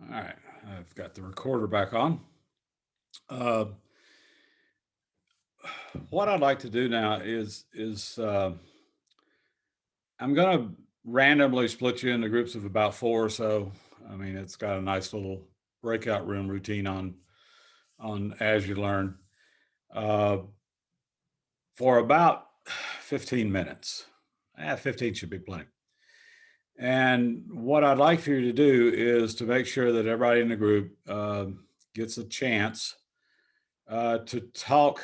All right, I've got the recorder back on. Uh, what I'd like to do now is I'm going to randomly split you into groups of about four or so. I mean, it's got a nice little breakout room routine on As You Learn uh, for about 15 minutes. 15 should be plenty. And what I'd like for you to do is to make sure that everybody in the group gets a chance to talk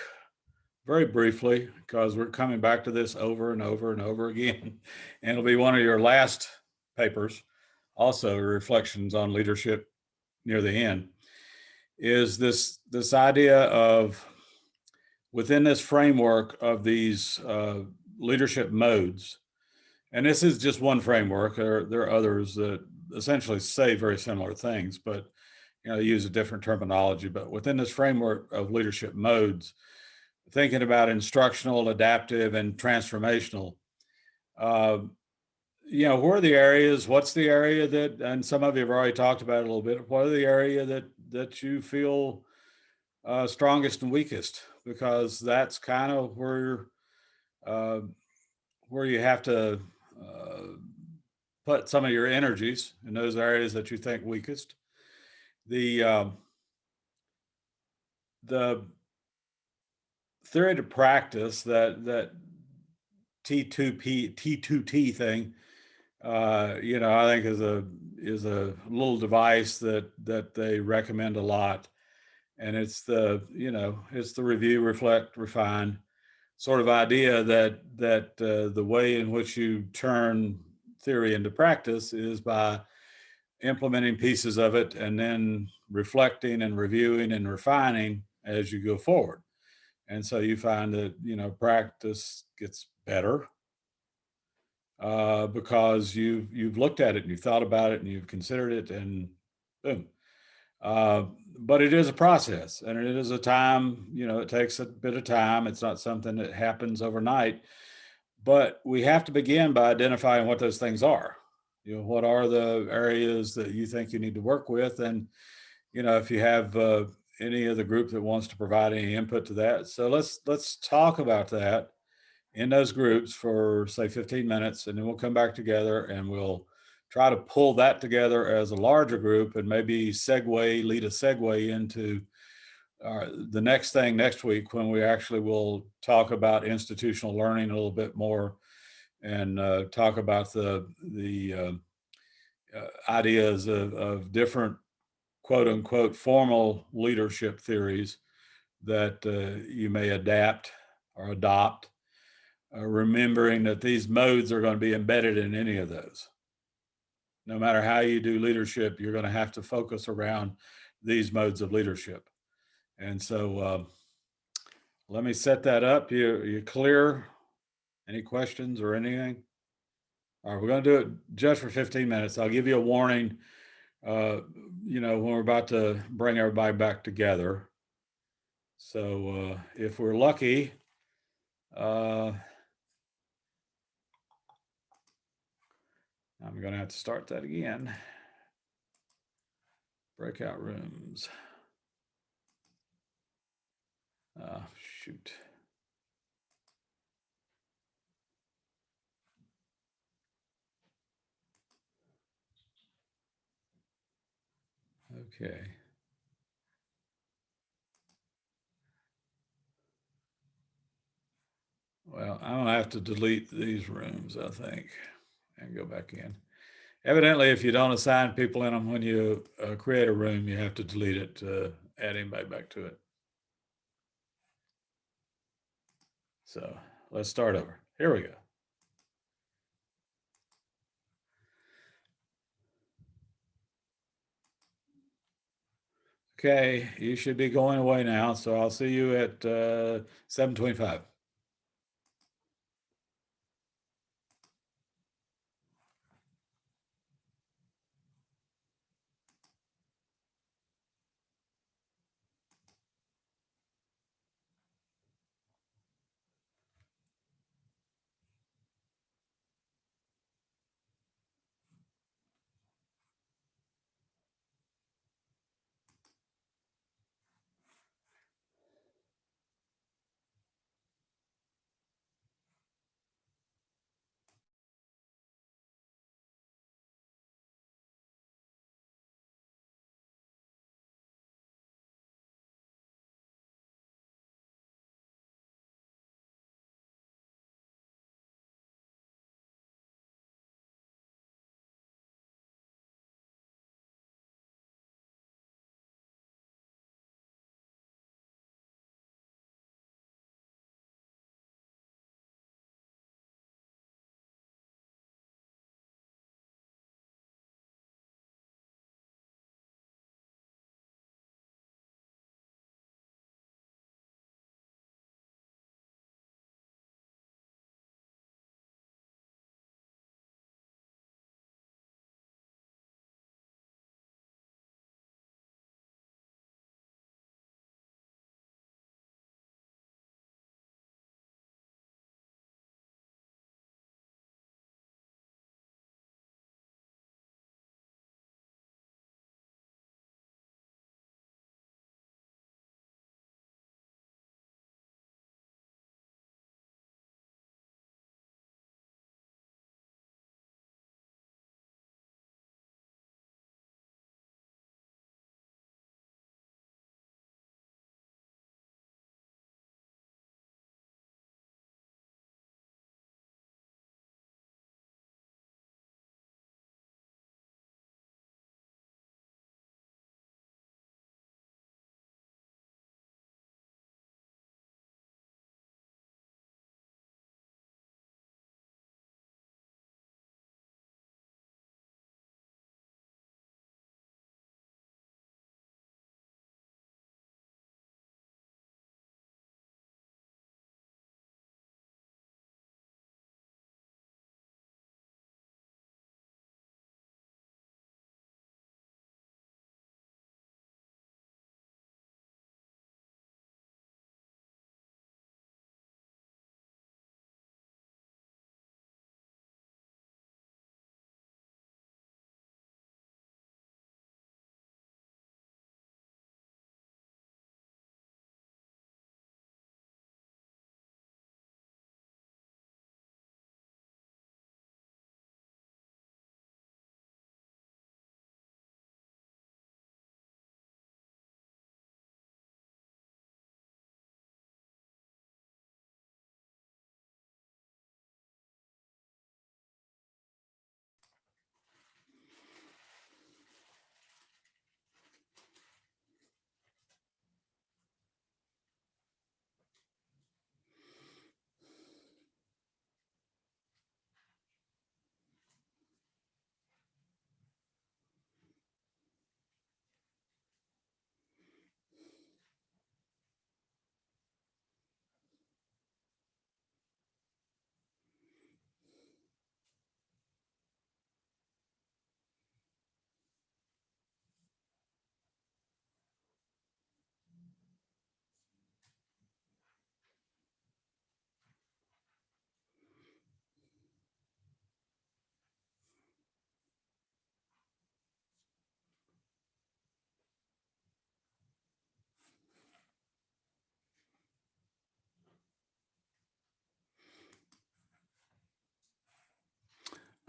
very briefly, because we're coming back to this over and over and over again. And it'll be one of your last papers, also reflections on leadership near the end, is this idea of within this framework of these leadership modes. And this is just one framework. There are others that essentially say very similar things, but use a different terminology. But within this framework of leadership modes, thinking about instructional, adaptive, and transformational. Uh, where are the areas? What's the area that? And some of you have already talked about it a little bit. What are the area that you feel strongest and weakest? Because that's kind of uh, where you have to uh, put some of your energies in those areas that you think weakest. The the theory to practice, that T2T thing, I think is a little device that they recommend a lot, and it's the review, reflect, refine sort of idea that the way in which you turn theory into practice is by implementing pieces of it and then reflecting and reviewing and refining as you go forward. And so you find that practice gets better because you've looked at it and you've thought about it and you've considered it, and boom. Uh, but it is a process, and it is a time. It takes a bit of time. It's not something that happens overnight. But we have to begin by identifying what those things are. What are the areas that you think you need to work with, and if you have any of the group that wants to provide any input to that. So let's talk about that in those groups for say 15 minutes, and then we'll come back together and we'll try to pull that together as a larger group, and maybe lead a segue into the next thing next week, when we actually will talk about institutional learning a little bit more, and talk about the ideas of different quote unquote formal leadership theories that you may adapt or adopt, remembering that these modes are going to be embedded in any of those. No matter how you do leadership, you're going to have to focus around these modes of leadership. And so let me set that up. You clear? Any questions or anything? All right, we're going to do it just for 15 minutes. I'll give you a warning, uh, when we're about to bring everybody back together. So if we're lucky, uh, I'm going to have to start that again. Breakout rooms. Shoot. Okay. Well, I'm going to have to delete these rooms, I think, and go back in. Evidently, if you don't assign people in them when you create a room, you have to delete it to add anybody back to it. So let's start over. Here we go. Okay, you should be going away now, so I'll see you at 7:25.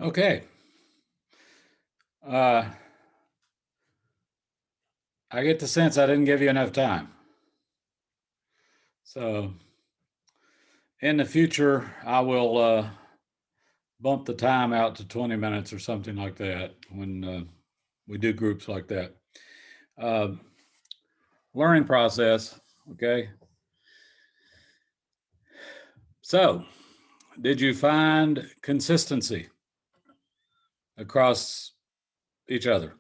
Okay. I get the sense I didn't give you enough time. So in the future, I will bump the time out to 20 minutes or something like that when we do groups like that. Learning process, okay? So, did you find consistency across each other?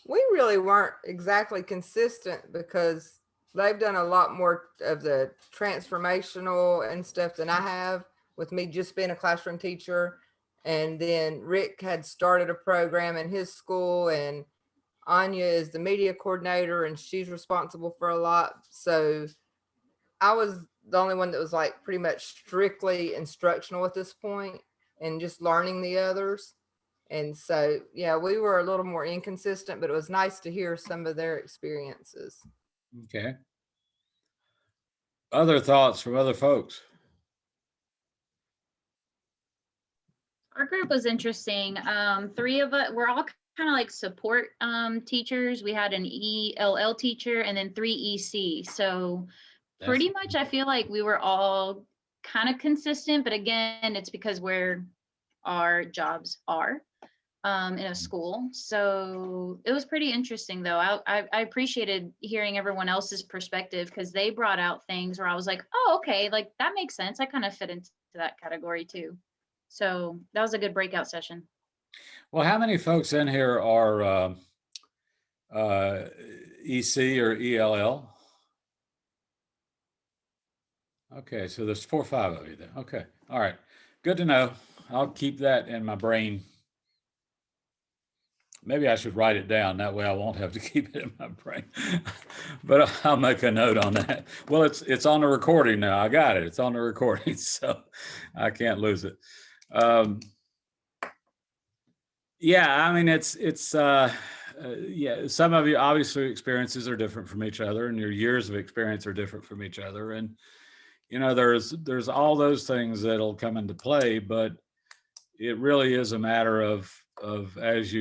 We really weren't exactly consistent because they've done a lot more of the transformational and stuff than I have, with me just being a classroom teacher. And then Rick had started a program in his school, and Anya is the media coordinator and she's responsible for a lot. So I was the only one that was like pretty much strictly instructional at this point and just learning the others. And so, yeah, we were a little more inconsistent, but it was nice to hear some of their experiences. Okay. Other thoughts from other folks? Our group was interesting. Three of us, we're all kind of like support teachers. We had an ELL teacher and then three EC. So pretty much I feel like we were all kind of consistent, but again, it's because where our jobs are in a school. So it was pretty interesting though. I appreciated hearing everyone else's perspective because they brought out things where I was like, oh, okay, like that makes sense. I kind of fit into that category too. So that was a good breakout session. Well, how many folks in here are EC or ELL? Okay, so there's 4 or 5 of you then. Okay, all right, good to know. I'll keep that in my brain. Maybe I should write it down. That way I won't have to keep it in my brain. But I'll make a note on that. Well, it's on the recording now. I got it. It's on the recording, so I can't lose it. Yeah, I mean, yeah, some of you obviously experiences are different from each other, and your years of experience are different from each other. And, there's all those things that'll come into play, but it really is a matter of as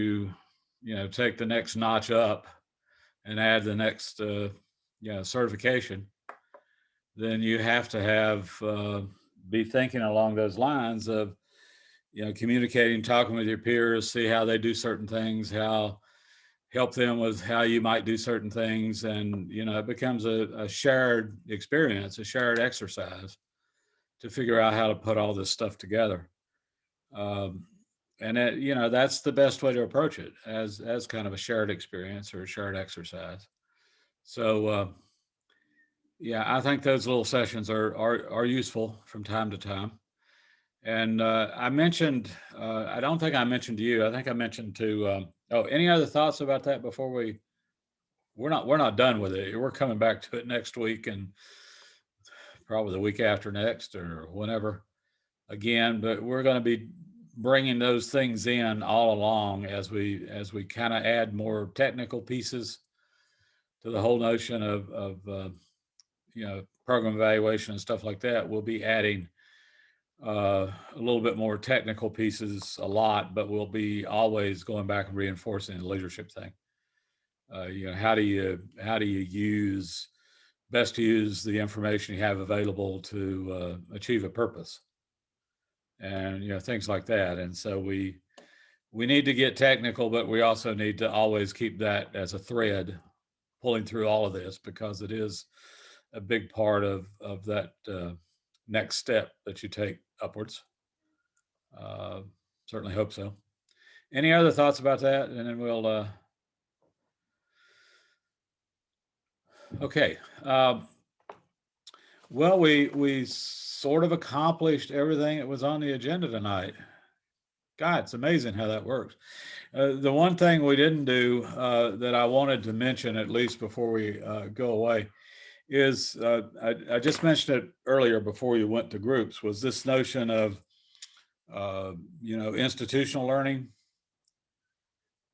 take the next notch up and add the next, certification, then you have to be thinking along those lines of, communicating, talking with your peers, see how they do certain things, how help them with how you might do certain things. And, it becomes a shared experience, a shared exercise to figure out how to put all this stuff together. And that's the best way to approach it, as kind of a shared experience or a shared exercise. So, yeah, I think those little sessions are useful from time to time. And I mentioned, I don't think I mentioned to you. I think I mentioned to. Oh, any other thoughts about that before we're not done with it. We're coming back to it next week and probably the week after next or whenever again. But we're going to be bringing those things in all along as we kind of add more technical pieces to the whole notion of program evaluation and stuff like that. We'll be adding a little bit more technical pieces a lot, but we'll be always going back and reinforcing the leadership thing. How do you best use the information you have available to achieve a purpose, and things like that. And so we need to get technical, but we also need to always keep that as a thread pulling through all of this, because it is a big part of that next step that you take upwards. Uh, Certainly hope so. Any other thoughts about that? And then we'll. Okay. Well, we sort of accomplished everything that was on the agenda tonight. God, it's amazing how that works. The one thing we didn't do that I wanted to mention, at least before we go away, is I just mentioned it earlier before you went to groups, was this notion of institutional learning,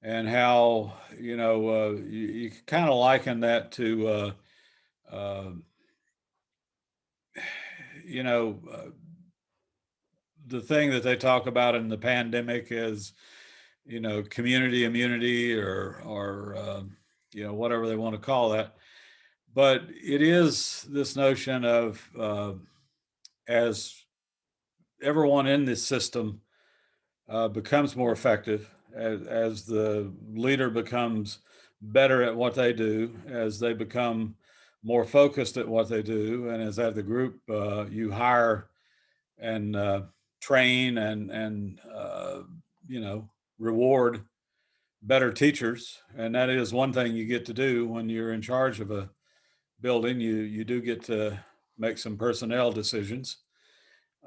and how you kind of liken that to you know, the thing that they talk about in the pandemic is, you know, community immunity or you know, whatever they want to call that. But it is this notion of as everyone in this system becomes more effective, as the leader becomes better at what they do, as they become more focused at what they do, and as the group you hire and train and you know, reward better teachers. And that is one thing you get to do when you're in charge of a building. You do get to make some personnel decisions.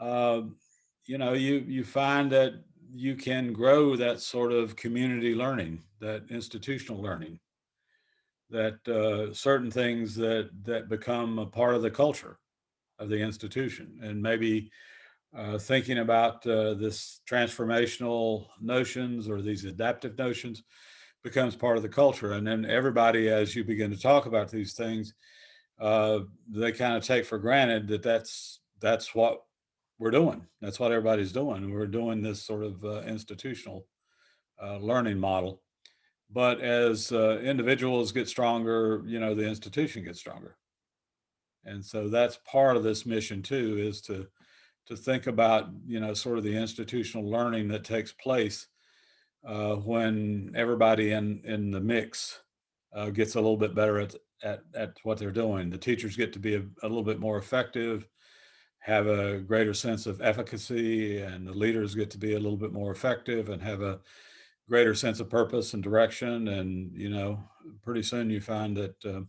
You know, you find that you can grow that sort of community learning, that institutional learning, that certain things that become a part of the culture of the institution. And maybe thinking about this transformational notions or these adaptive notions becomes part of the culture. And then everybody, as you begin to talk about these things, they kind of take for granted that that's what we're doing. That's what everybody's doing. We're doing this sort of institutional learning model. But as individuals get stronger, you know, the institution gets stronger. And so that's part of this mission too, is to think about, you know, sort of the institutional learning that takes place when everybody in the mix gets a little bit better at what they're doing. The teachers get to be a little bit more effective, have a greater sense of efficacy, and the leaders get to be a little bit more effective and have a greater sense of purpose and direction. And, you know, pretty soon you find that the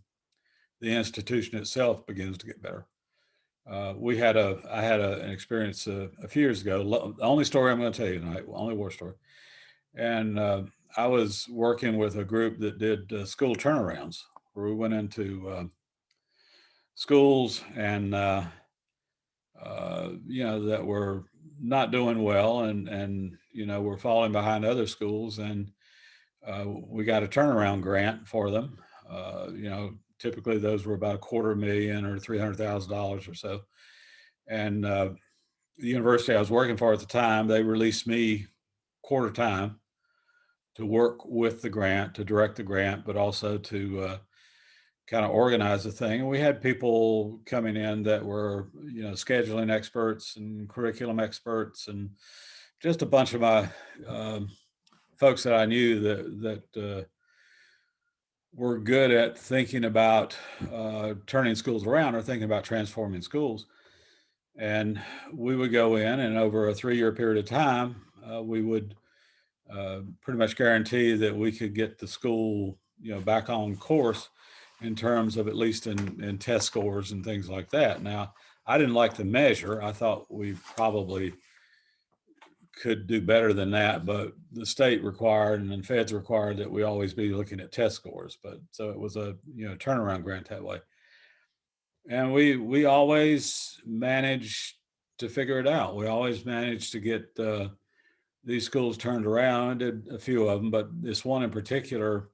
institution itself begins to get better. I had an experience a few years ago. The only story I'm going to tell you tonight, only war story. And I was working with a group that did school turnarounds, where we went into schools and you know, that were not doing well, and you know, were falling behind other schools, and we got a turnaround grant for them. You know, typically those were about $250,000 or $300,000 or so. And the university I was working for at the time, they released me quarter time to work with the grant, to direct the grant, but also to kind of organize the thing. And we had people coming in that were, you know, scheduling experts and curriculum experts, and just a bunch of my folks that I knew that were good at thinking about turning schools around or thinking about transforming schools. And we would go in, and over a 3-year period of time, we would pretty much guarantee that we could get the school, you know, back on course in terms of at least in test scores and things like that. Now, I didn't like the measure. I thought we probably could do better than that, but the state required and then feds required that we always be looking at test scores. But so it was a, you know, turnaround grant that way. And we always managed to figure it out. We always managed to get these schools turned around. I did a few of them, but this one in particular,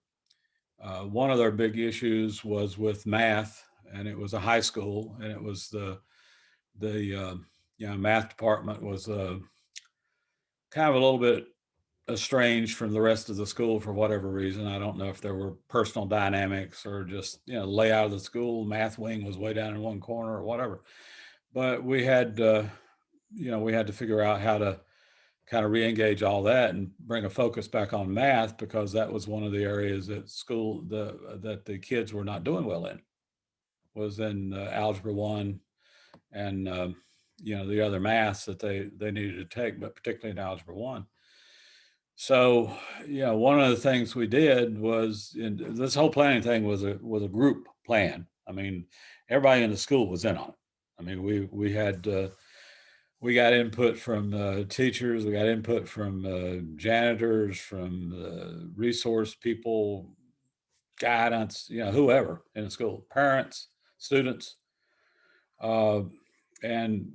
one of their big issues was with math, and it was a high school, and it was the you know, math department was kind of a little bit estranged from the rest of the school for whatever reason. I don't know if there were personal dynamics or just, you know, layout of the school. Math wing was way down in one corner or whatever. But we had, you know, we had to figure out how to kind of re-engage all that and bring a focus back on math, because that was one of the areas at school that the kids were not doing well in, was in Algebra 1 and, you know, the other maths that they needed to take, but particularly in Algebra 1. So, you know, one of the things we did was, in this whole planning thing was a group plan. I mean, everybody in the school was in on it. I mean, we had we got input from teachers, we got input from janitors, from resource people, guidance, you know, whoever in the school, parents, students, and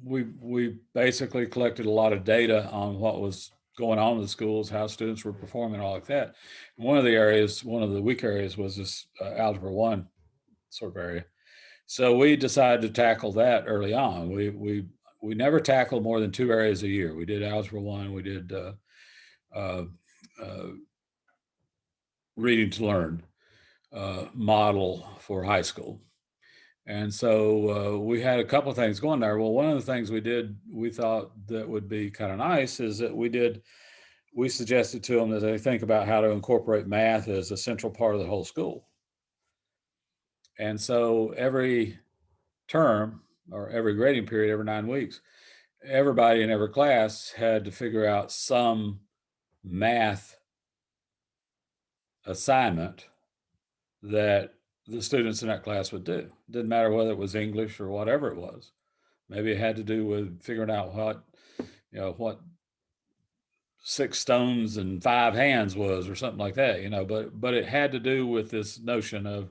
we basically collected a lot of data on what was going on in the schools, how students were performing, all like that. And one of the weak areas was this Algebra 1 sort of area. So we decided to tackle that early on. We never tackled more than 2 areas a year. We did Algebra 1, we did Reading to Learn model for high school. And so we had a couple of things going there. Well, one of the things we did, we thought that would be kind of nice is that we suggested to them that they think about how to incorporate math as a central part of the whole school. And so every term or every grading period, every 9 weeks, everybody in every class had to figure out some math assignment that the students in that class would do. Didn't matter whether it was English or whatever it was. Maybe it had to do with figuring out what 6 stones and 5 hands was or something like that, but it had to do with this notion of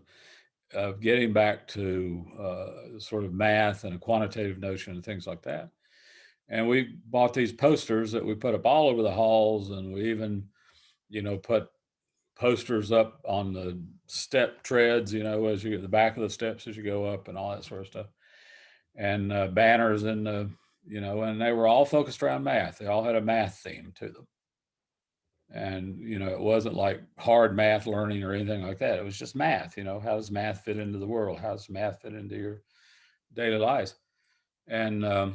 getting back to sort of math and a quantitative notion and things like that. And we bought these posters that we put up all over the halls, and we even, put posters up on the step treads, as you get the back of the steps as you go up and all that sort of stuff. And banners and they were all focused around math. They all had a math theme to them. And, it wasn't like hard math learning or anything like that. It was just math, how does math fit into the world? How does math fit into your daily lives? And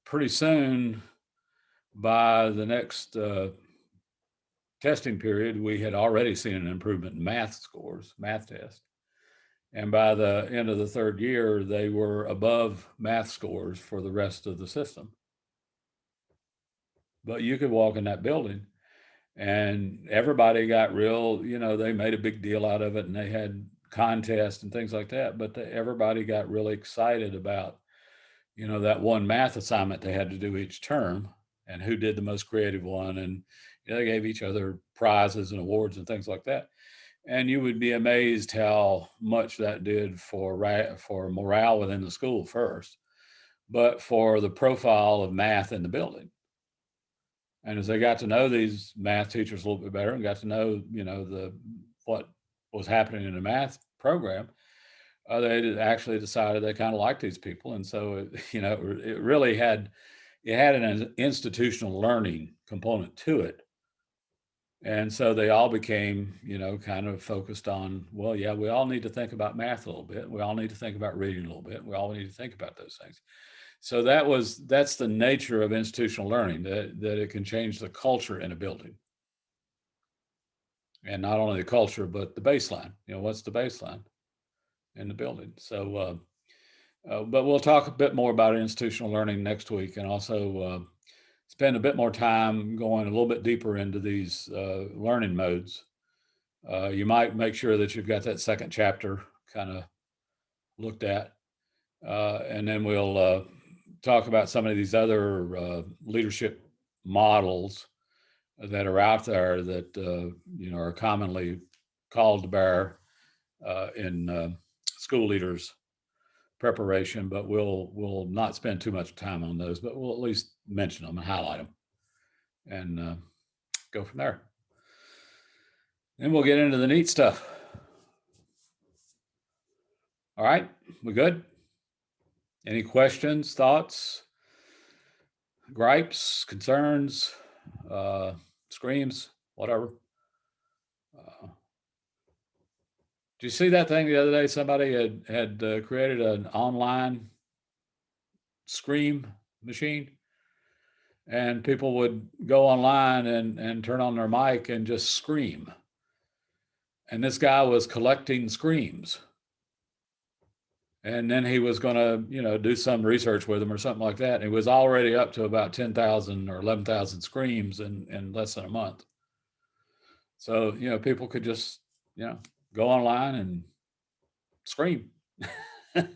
pretty soon, by the next testing period, we had already seen an improvement in math scores, math tests. And by the end of the 3rd year, they were above math scores for the rest of the system. But you could walk in that building and everybody got real, they made a big deal out of it, and they had contests and things like that. But everybody got really excited about, that one math assignment they had to do each term and who did the most creative one. And they gave each other prizes and awards and things like that. And you would be amazed how much that did for morale within the school first, but for the profile of math in the building. And as they got to know these math teachers a little bit better and got to know, what was happening in the math program, they actually decided they kind of liked these people. And so, it really had an institutional learning component to it. And so they all became, kind of focused on, well, yeah, we all need to think about math a little bit. We all need to think about reading a little bit. We all need to think about those things. So that's the nature of institutional learning, that it can change the culture in a building. And not only the culture, but the baseline. What's the baseline in the building? So, but we'll talk a bit more about institutional learning next week, and also spend a bit more time going a little bit deeper into these learning modes. You might make sure that you've got that 2nd chapter kind of looked at, and then we'll talk about some of these other leadership models that are out there that are commonly called to bear in school leaders preparation, but we'll not spend too much time on those, but we'll at least mention them and highlight them and go from there. Then we'll get into the neat stuff. All right, we good? Any questions, thoughts, gripes, concerns, screams, whatever? Did you see that thing the other day? Somebody had created an online scream machine, and people would go online and turn on their mic and just scream. And this guy was collecting screams. And then he was going to, do some research with them or something like that. And it was already up to about 10,000 or 11,000 screams in less than a month. So, people could just, go online and scream.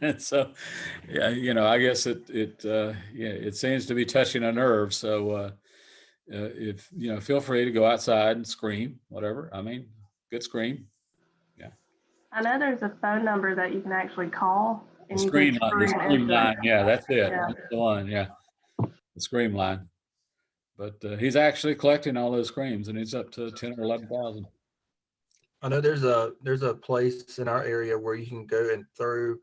And so, yeah, I guess it seems to be touching a nerve. So, if, feel free to go outside and scream, whatever. I mean, good scream. I know there's a phone number that you can actually call. And The you scream can line, the scream line. Yeah, that's it. Yeah. That's the one. Yeah. The scream line. But he's actually collecting all those screams, and he's up to 10 or 11,000. I know there's a place in our area where you can go and throw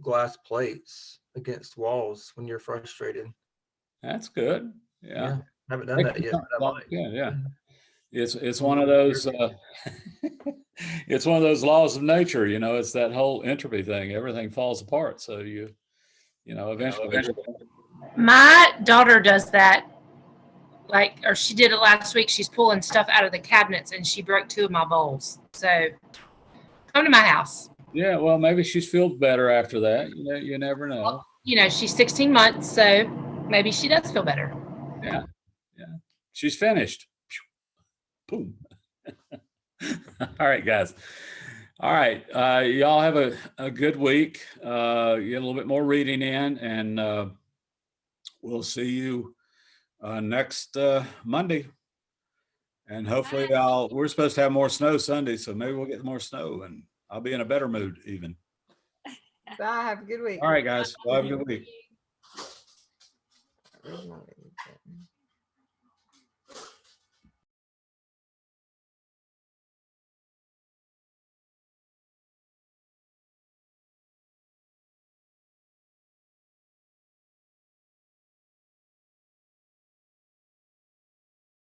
glass plates against walls when you're frustrated. That's good. Yeah. Haven't done that yet, but I might. Yeah. It's one of those, it's one of those laws of nature, you know, it's that whole entropy thing. Everything falls apart. So eventually. My daughter does that, or she did it last week. She's pulling stuff out of the cabinets and she broke 2 of my bowls. So come to my house. Yeah, well, maybe she's feels better after that. You never know. She's 16 months, so maybe she does feel better. Yeah. She's finished. Boom. All right, guys. All right. Y'all have a good week. Get a little bit more reading in, and we'll see you next Monday. And hopefully we're supposed to have more snow Sunday, so maybe we'll get more snow and I'll be in a better mood even. Bye. Have a good week. All right, guys. Well, have a good week. Where's my leave button?